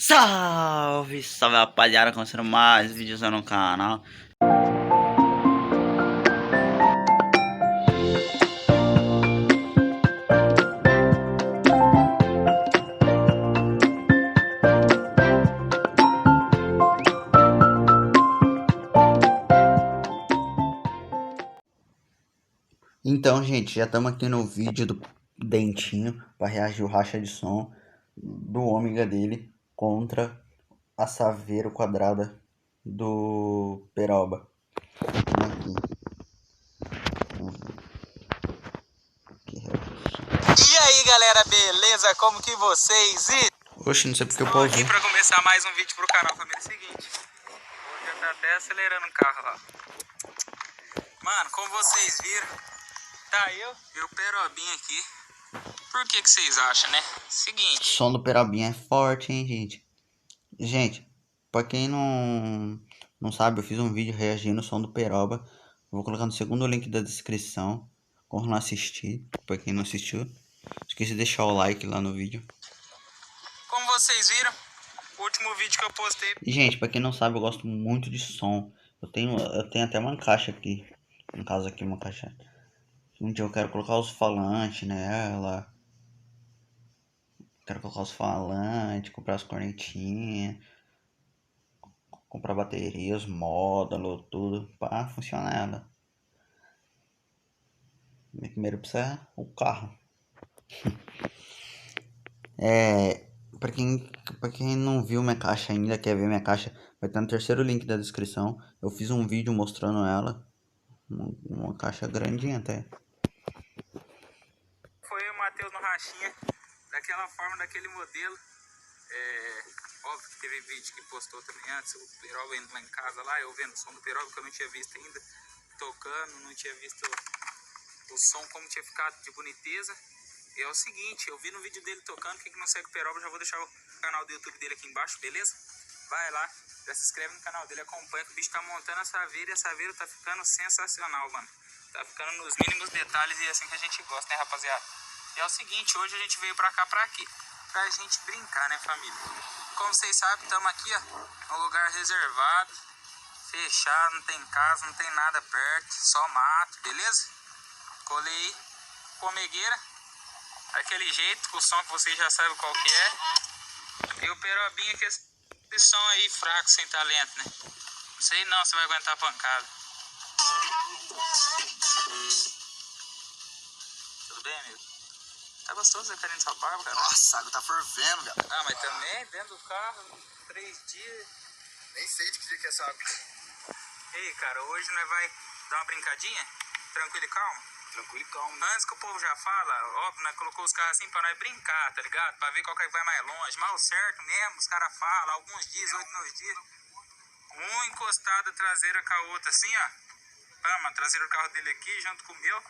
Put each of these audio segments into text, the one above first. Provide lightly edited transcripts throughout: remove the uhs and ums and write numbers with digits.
Salve, salve rapaziada, começando mais vídeos no canal. Então, gente, já estamos aqui no vídeo do Dentinho para reagir o racha de som do ômega dele contra a Saveiro quadrada do Peroba. Aqui. E aí galera, beleza? Como que vocês? Oxe, não sei porque eu Estou pausei. aqui pra começar mais um vídeo pro canal, família. É o seguinte, hoje eu tô até acelerando o carro lá. Mano, como vocês viram, tá eu e o Perobinho aqui. Por que vocês acham, né? O Seguinte. som do Perobinha é forte, hein, gente? Gente, pra quem não sabe, eu fiz um vídeo reagindo ao som do Peroba. Vou colocar no segundo link da descrição. Corre lá assistir, pra quem não assistiu. Esqueci de deixar o like lá no vídeo. Como vocês viram, o último vídeo que eu postei. E, gente, pra quem não sabe, eu gosto muito de som. Eu tenho até uma caixa aqui. No caso aqui, uma caixa. Um dia eu quero colocar os falantes nela. Quero colocar os falantes, comprar as cornetinhas. Comprar bateria, os módulos, tudo. Pra funcionar ela. Primeiro precisa o carro. Pra quem não viu minha caixa ainda, quer ver minha caixa, vai estar no terceiro link da descrição. Eu fiz um vídeo mostrando ela. Uma caixa grandinha até. Foi o Matheus no rachinha, daquela forma, daquele modelo. Óbvio que teve vídeo que postou também antes, o Peroba indo lá em casa lá, eu vendo o som do Peroba que eu não tinha visto ainda, tocando, não tinha visto o som como tinha ficado de boniteza. E é o seguinte, eu vi no vídeo dele tocando, quem que não segue o Peroba, já vou deixar o canal do YouTube dele aqui embaixo, beleza? Vai lá, já se inscreve no canal dele, acompanha que o bicho tá montando a Saveiro e a Saveiro tá ficando sensacional, mano. Tá ficando nos mínimos detalhes e é assim que a gente gosta, né, rapaziada? E é o seguinte, hoje a gente veio pra cá pra quê? Pra gente brincar, né, família? Como vocês sabem, estamos aqui, ó, num lugar reservado, fechado, não tem casa, não tem nada perto, só mato, beleza? Colei comegueira, aquele jeito, com o som que vocês já sabem qual que é. E o Perobinha que esse som aí fraco, sem talento, né? Não sei não se vai aguentar a pancada. Tudo bem, amigo? Tá gostoso a carinha dessa barba, cara? Nossa, a água tá fervendo, cara. Ah, mas também dentro do carro, 3 dias. Nem sei de que dia que é essa água. Ei, cara, hoje nós vai dar uma brincadinha? Tranquilo e calmo? Tranquilo e calmo, né? Antes que o povo já fala, óbvio, nós colocou os carros assim pra nós brincar, tá ligado? Pra ver qual que vai mais longe. Mas o certo mesmo, os caras falam, alguns dias, 8 nos dias, um encostado a traseira com a outra, assim, ó. Vamos, a traseira do carro dele aqui, junto com o meu.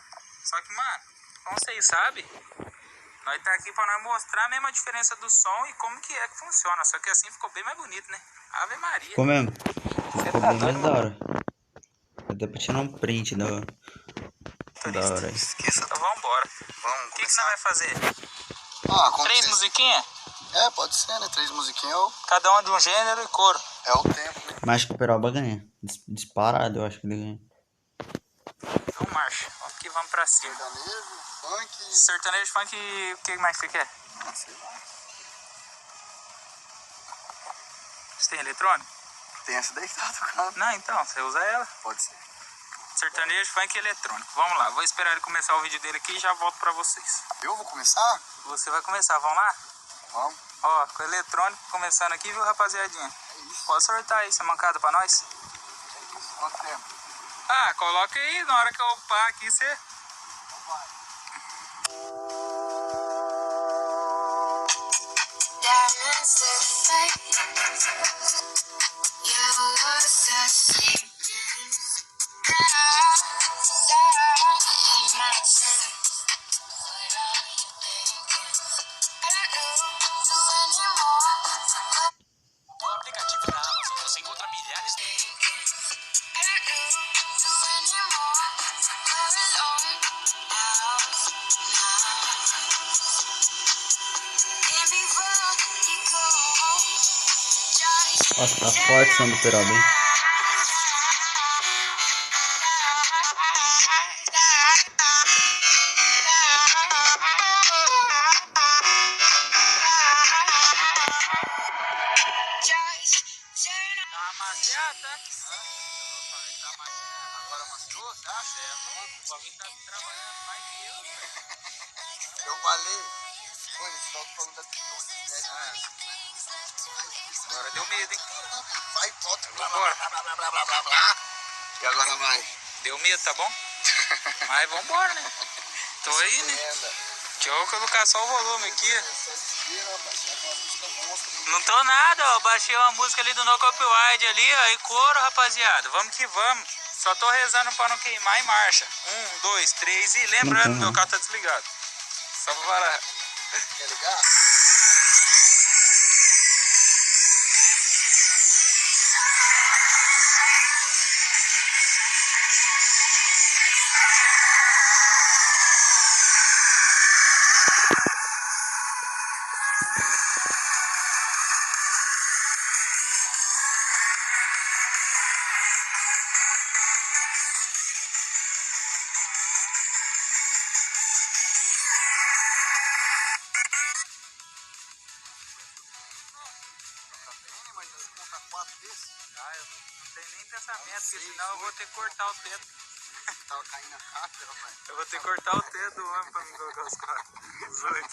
Só que, mano, como vocês sabem, nós tá aqui pra nós mostrar mesmo a diferença do som e como que é que funciona. Só que assim ficou bem mais bonito, né? Ave Maria. Ficou mesmo? Você Ficou tá bem mais doido, da mano? hora. Até pra tirar um print da hora aí. Esqueça, então vambora. Vamos O que nós vai fazer? Ah, como 3 vocês... musiquinhas? É, pode ser, né? 3 musiquinhas Cada uma de um gênero e coro. é o tempo, né? Mas acho que o Peroba ganha. Disparado, eu acho que ele ganha. Então marcha. Vamos que vamos pra cima. Sertanejo, funk... Sertanejo, funk, o que mais você quer? Ah, sei lá. Você tem eletrônico? Tem essa daí que tá tocando. Não, então, você usa ela. Pode ser. Sertanejo, funk e eletrônico. Vamos lá, vou esperar ele começar o vídeo dele aqui e já volto pra vocês. Eu vou começar? Você vai começar, vamos lá? Vamos. Ó, com o eletrônico começando aqui, viu, rapaziadinha? É isso. Pode sortar aí essa mancada pra nós? Quanto tempo? Ah, coloca aí, na hora que eu upar aqui, você... No aplicativo da Amazon você encontra milhares de... Nossa, tá forte o som do Peroba, hein? Tá amaciado, tá? Tá amaciado. Agora amaciou, você acha? É louco. O bagulho tá trabalhando mais que eu, velho. Eu falei. Pô, eles estão falando da atitude, né? Agora deu medo, hein? Vai, volta. Vambora. Blá, blá, blá, blá, blá, blá, blá. E agora vai. Deu medo, tá bom? Mas vambora, né? Tô aí, né? Deixa eu colocar só o volume aqui. Não tô nada, ó. Baixei uma música ali do No Copyright ali, ó. E coro, rapaziada. Vamos que vamos. Só tô rezando pra não queimar e marcha. 1, 2, 3 e lembrando, meu carro tá desligado. Só pra parar. Quer ligar? Mas você conta 4 desses? Ah, eu não tenho nem pensamento, porque senão eu vou ter que cortar o teto. Tava caindo na capa, rapaz. Eu vou ter que cortar o teto do homem pra me colocar os quatro. Os 8.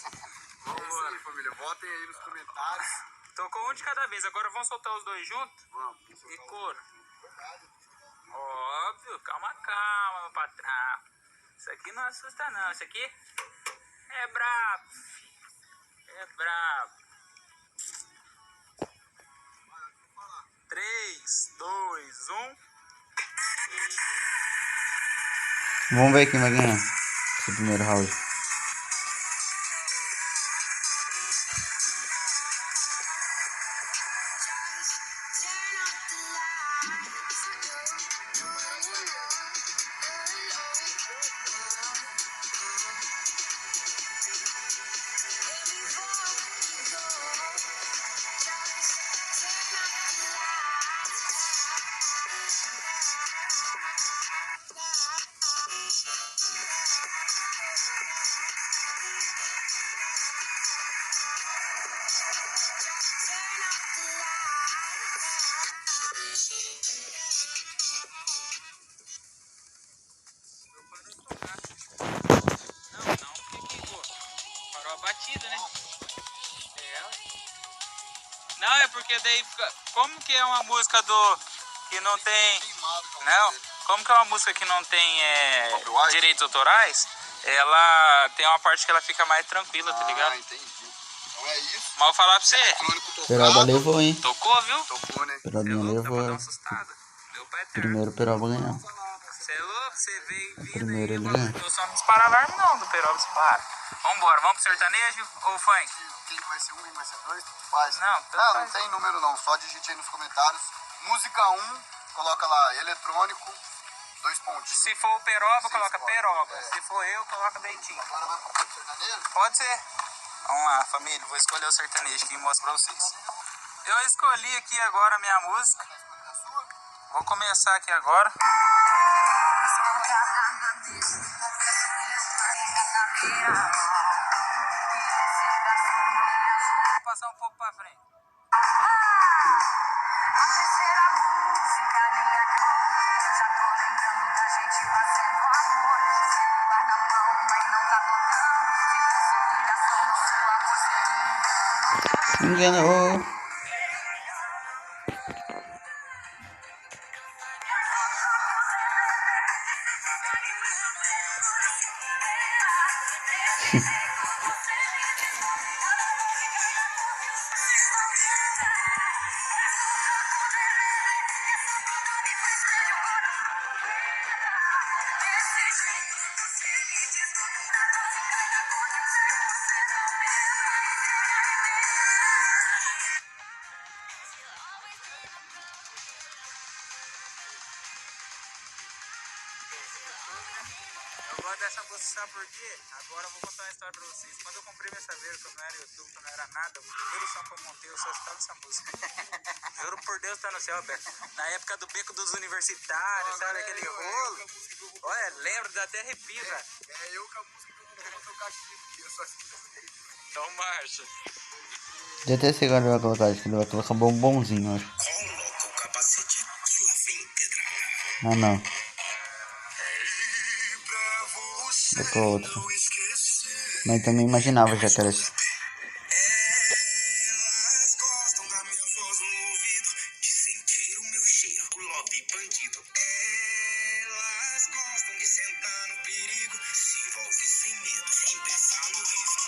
Vambora, família. Votem aí nos comentários. Tocou um de cada vez, agora vamos soltar os dois juntos? Vamos. E coro. Óbvio, calma, calma, meu patrão. Isso aqui não assusta não, isso aqui é brabo. É brabo. 3, 2, 1. Vamos ver quem vai ganhar esse primeiro round. Não, porque queimou. Parou a batida, né? É, ué. Não, é porque daí fica. Como que é uma música do. Que não tem. Não, como que é uma música que não tem direitos autorais? Ela tem uma parte que ela fica mais tranquila, tá ligado? Ah, entendi. Então é isso. Mas eu vou falar pra você. Eletrônico tocado. Peroba levou, hein? Tocou, viu? Tocou, né? Perobinha Dá pra dar levou. uma assustada. Meu pai é eterno. Primeiro Peroba ganhou. Você é louco? Você veio vindo Primeiro aí, ele mano. ganha. Eu só não disparo alarme não do Peroba, dispara. Vambora, vamos pro sertanejo ou funk? Quem vai ser um, quem vai ser dois, faz. Não, tanto Não faz. tem número não, só digite aí nos comentários. Música 1, coloca lá eletrônico, 2 pontinhos. Se for o Peroba, Você coloca escolhe. Peroba. É. Se for eu, coloca Deitinho. Agora vai pro sertanejo? Pode ser. Vamos lá, família. Vou escolher o sertanejo que mostro pra vocês. Eu escolhi aqui agora a minha música. A sua? Vou começar aqui agora. Vou passar um pouco pra frente. Enganou. gosto dessa música, sabe por quê? Agora eu vou contar uma história pra vocês. Quando eu comprei minha saveira, quando não era YouTube, quando não era nada, o primeiro som que eu montei, eu só escutava essa música. Juro por Deus, tá no céu, Beto. Na época do Beco dos Universitários, sabe aquele rolo? Olha, lembro, dá até arrepio, cara. É eu com a música que eu vou tocar aqui, porque eu só escuto. Então marcha. Já até sei agora ele vai colocar, acho que ele vai colocar bombonzinho, acho. Coloca o capacete que lá vem pedra. Ah, não. Pra você Colocou outro. não esquecer. Mas também imaginava já que era esse. Elas gostam da minha voz no ouvido, de sentir o meu cheiro, o lobby bandido. Elas gostam de sentar no perigo, se envolve sem medo, sem pensar no risco.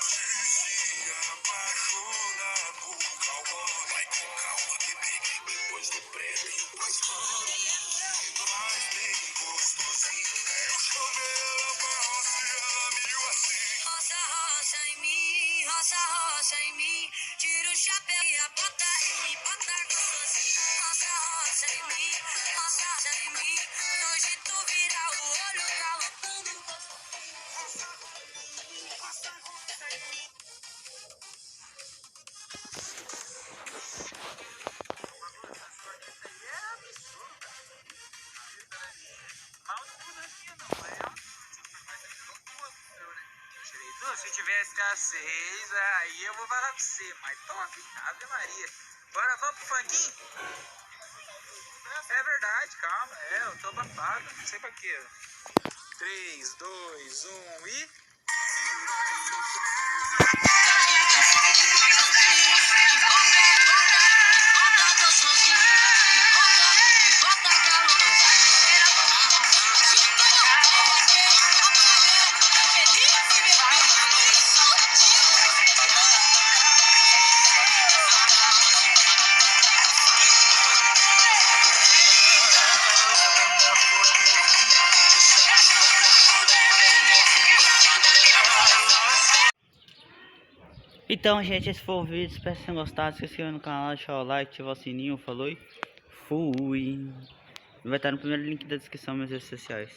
Se apaixona por cowboy, vai com calma, bebê, depois do pré, depois mais bem gostosinho. Eu chamei ela pra roça e ela me viu assim. Roça, roça em mim, roça, roça em mim. Tira o chapéu e a bota e me bota gostosinho. Roça, roça em mim, roça, roça em mim. Hoje tu vira o olho galopando. Roça, roça em mim. Se tiver escassez, aí eu vou falar pra você, mas top, Ave Maria. Bora, vamos pro funkinho? É verdade, calma, eu tô abafado, não sei pra quê. 3, 2, 1 e... Então, gente, esse foi o vídeo. Espero que tenham gostado. Se inscreva no canal, deixa o like, ativar o sininho. Falou e fui. Vai estar no primeiro link da descrição meus redes sociais.